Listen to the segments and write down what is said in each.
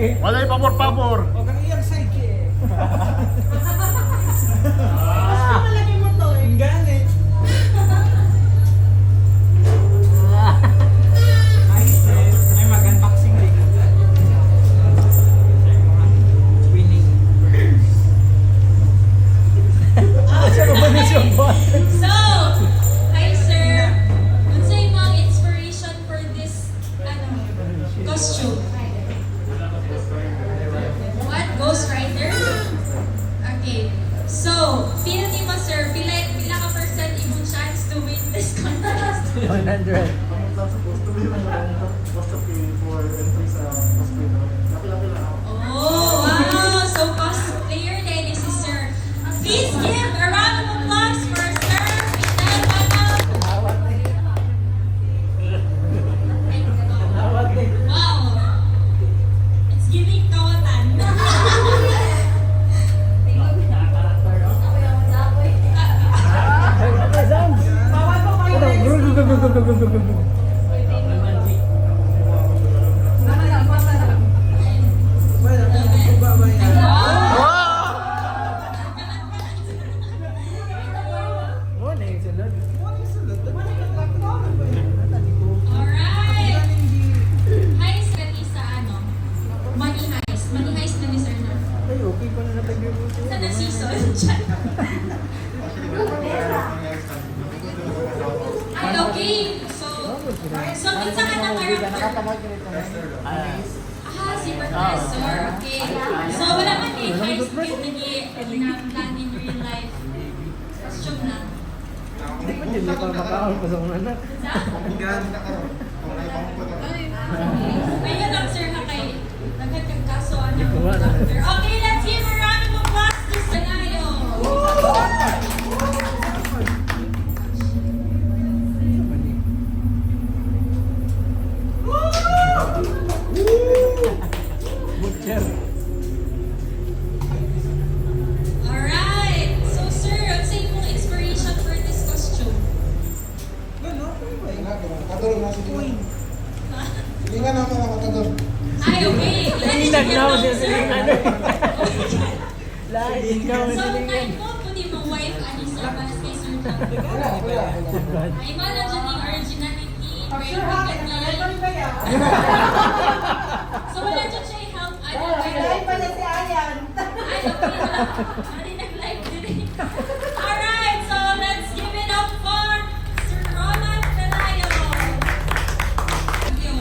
Walay pabor-pabor. O kang iyang psyche. Malaki mo to eh. Ang ganit. Hi sis. Ay mag-unboxing din. Winning. Siya ko ba ni siya ba? So, hi sir. What's your mga inspiration for this costume? What? Ghost Rider? Okay. So, feel ni mo sir, pila ka percent imong chance to win this contest? 100. Supposed to be supposed to pay for entry sa cosplay na. Laki-laki lang ako. Oh, wow! So, cosplayer na ini si sir. Please give a round of applause for Sir Fidel Manang. Wow! It's giving kawatan. Alright! Heist ka ni sa Money Heist. Money Heist na ni Sir na. Ay, okay pa na natagyo mo. Sa na season. Ay, okay. So kinsa ka ng character? Si Professor. Okay. So, wala man eh. Heist kayo na-plan in real life. Costume na. Hindi pa din pa makaon pa sa mga anak. Ayun lang, sir, na kay nagkagkasuan ng doctor. Okay, let's give a round of applause to Sanayo. Butcher. Alright. So, sir, what's yung mong inspiration for this costume? Katulog na si Queen. Hindi nga naman ako katulog. Ay, okay. Silingan na ako siya silingan. Lahat ikaw ang So, silingan. kahit mo, pwede mong wife, Anissa, mas kay Sir John. Wala. Ay, mana dyan yung originality, creativity. So, wala dyan siya i-help. Ay, pala si Ayan. okay na. Hindi nag-live din. Alright, so let's give it up for Sir Ronald Pelayo. Thank you.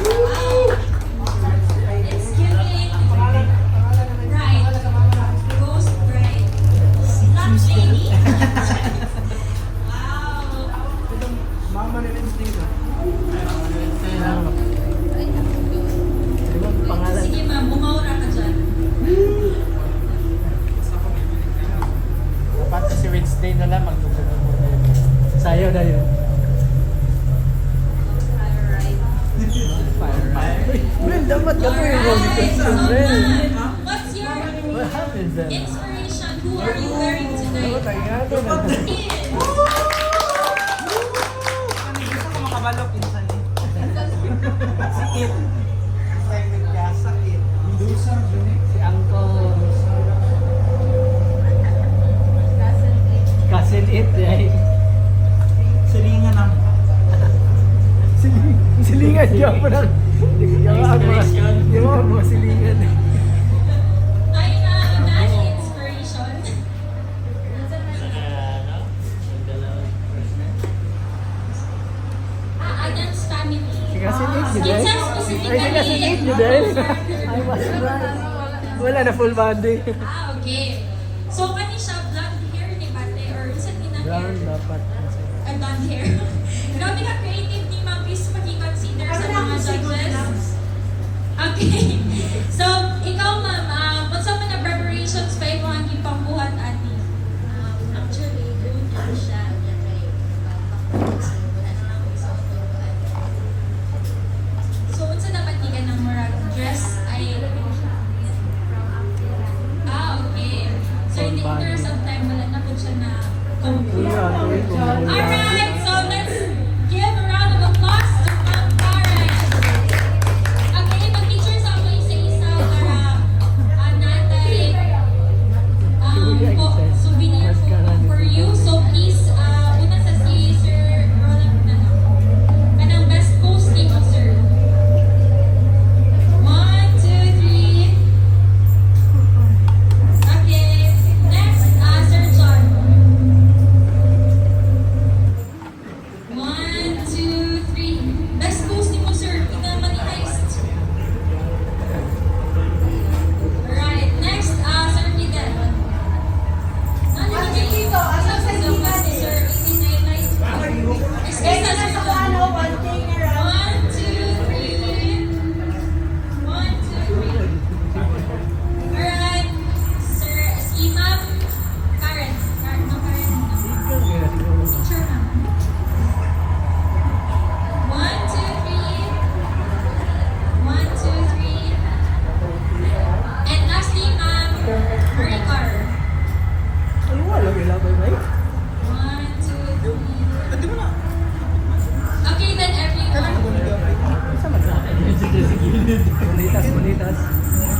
Wow. It's giving bride. Ghost bride. Not lady. Wow. Mama ni Wednesday ba? Pangalan. Sige ma'am, bumaura ka dyan. Dapat si Wednesday na lang magtutulog mo na yun. Sayo na yun. Well, dapat ka po yung wrong question, well. What's your What happened then? inspiration? Who are you wearing Dapat tonight? ang yato na. Gusto ko makabalok insan eh. Sakit. Sakit. Si Uncle Cousin It, eh. Silingan ang Silingan niya po na. Di ba ako silingan. Ay, na inspiration. Adam's family. Si Cousin It, di ba? It's a Ay, specifically. si Cousin It, di ba? Ay, mas wala na full body. Okay. So, kani siya blonde hair ni Bate or isa tinang Brown hair? dapat. Blonde hair. Grabe ka creative ni Ma'am. Please pag-consider sa mga judges. Okay. So, ikaw ma'am, what's up na preparations pa imo ang ipambuhat ani? Actually, doon na siya. So, unsa dapat ni ka ng murag dress ay okay. So, in the interest of time, wala na po siya na complete. Alright. Alright, so let's give a round Bonitas, bonitas.